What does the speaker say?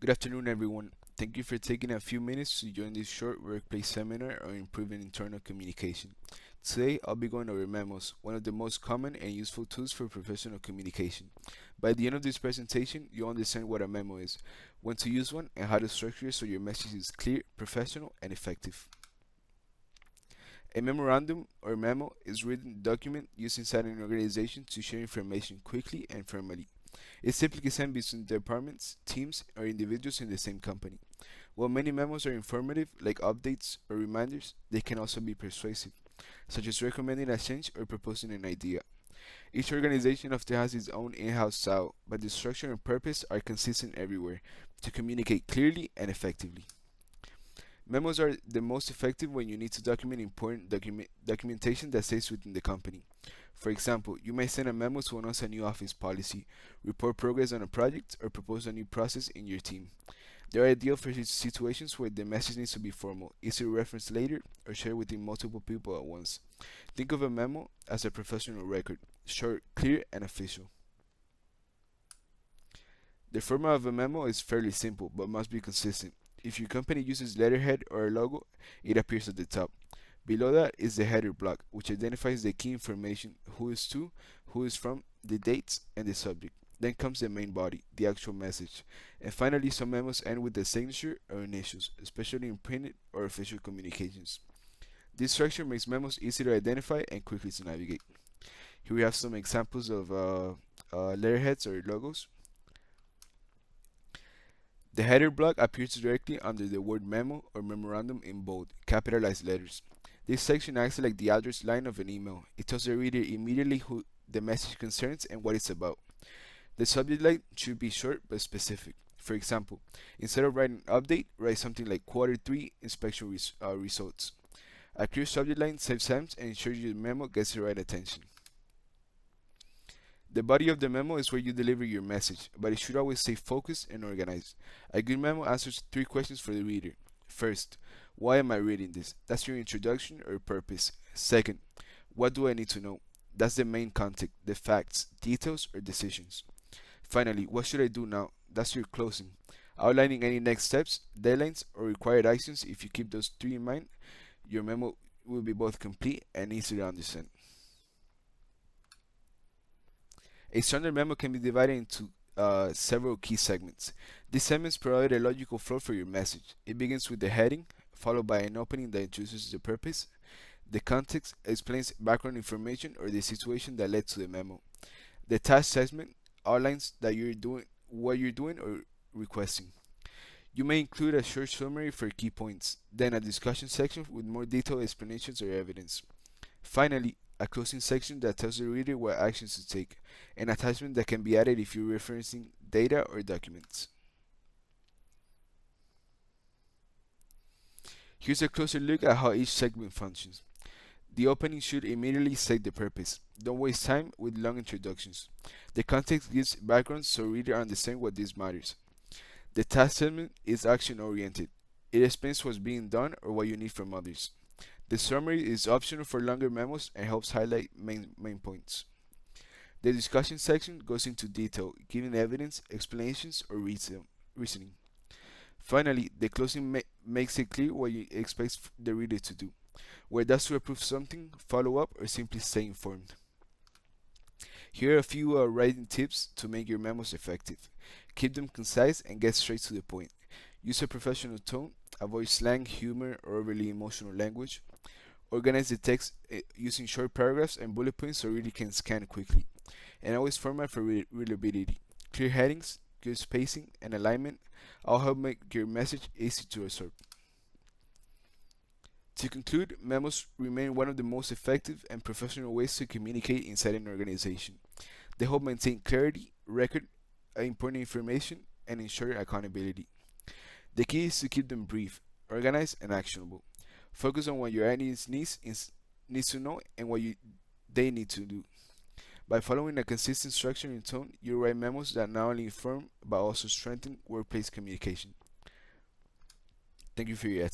Good afternoon, everyone. Thank you for taking a few minutes to join this short workplace seminar on improving internal communication. Today, I'll be going over memos, one of the most common and useful tools for professional communication. By the end of this presentation, you'll understand what a memo is, when to use one, and how to structure it so your message is clear, professional, and effective. A memorandum or memo is a written document used inside an organization to share information quickly and formally. It's typically sent between departments, teams, or individuals in the same company. While many memos are informative, like updates or reminders, they can also be persuasive, such as recommending a change or proposing an idea. Each organization often has its own in-house style, but the structure and purpose are consistent everywhere to communicate clearly and effectively. Memos are the most effective when you need to document important documentation that stays within the company. For example, you may send a memo to announce a new office policy, report progress on a project, or propose a new process in your team. They are ideal for situations where the message needs to be formal, easy to reference later, or share within multiple people at once. Think of a memo as a professional record, short, clear, and official. The format of a memo is fairly simple, but must be consistent. If your company uses letterhead or a logo, it appears at the top. Below that is the header block, which identifies the key information, who is to, who is from, the dates, and the subject. Then comes the main body, the actual message. And finally, some memos end with the signature or initials, especially in printed or official communications. This structure makes memos easy to identify and quickly to navigate. Here we have some examples of letterheads or logos. The header block appears directly under the word memo or memorandum in bold, capitalized letters. This section acts like the address line of an email. It tells the reader immediately who the message concerns and what it's about. The subject line should be short but specific. For example, instead of writing update, write something like Quarter 3 inspection results. A clear subject line saves time and ensures your memo gets the right attention. The body of the memo is where you deliver your message, but it should always stay focused and organized. A good memo answers three questions for the reader. First, why am I reading this? That's your introduction or purpose. Second, what do I need to know? That's the main content, the facts, details, or decisions. Finally, what should I do now? That's your closing, outlining any next steps, deadlines, or required actions. If you keep those three in mind, your memo will be both complete and easy to understand. A standard memo can be divided into several key segments. These segments provide a logical flow for your message. It begins with the heading, followed by an opening that introduces the purpose. The context explains background information or the situation that led to the memo. The task segment outlines that you're doing what you're doing or requesting. You may include a short summary for key points, then a discussion section with more detailed explanations or evidence. Finally, a closing section that tells the reader what actions to take, an attachment that can be added if you're referencing data or documents. Here's a closer look at how each segment functions. The opening should immediately state the purpose. Don't waste time with long introductions. The context gives background so reader understands what this matters. The task segment is action oriented. It explains what's being done or what you need from others. The summary is optional for longer memos and helps highlight main points. The discussion section goes into detail, giving evidence, explanations, or reasoning. Finally, the closing makes it clear what you expect the reader to do, whether that's to approve something, follow up, or simply stay informed. Here are a few writing tips to make your memos effective. Keep them concise and get straight to the point. Use a professional tone, avoid slang, humor, or overly emotional language. Organize the text using short paragraphs and bullet points so reader can scan quickly. And always format for readability. Clear headings, good spacing, and alignment all help make your message easy to absorb. To conclude, memos remain one of the most effective and professional ways to communicate inside an organization. They help maintain clarity, record important information, and ensure accountability. The key is to keep them brief, organized, and actionable. Focus on what your audience needs to know and what they need to do. By following a consistent structure and tone, you write memos that not only inform but also strengthen workplace communication. Thank you for your attention.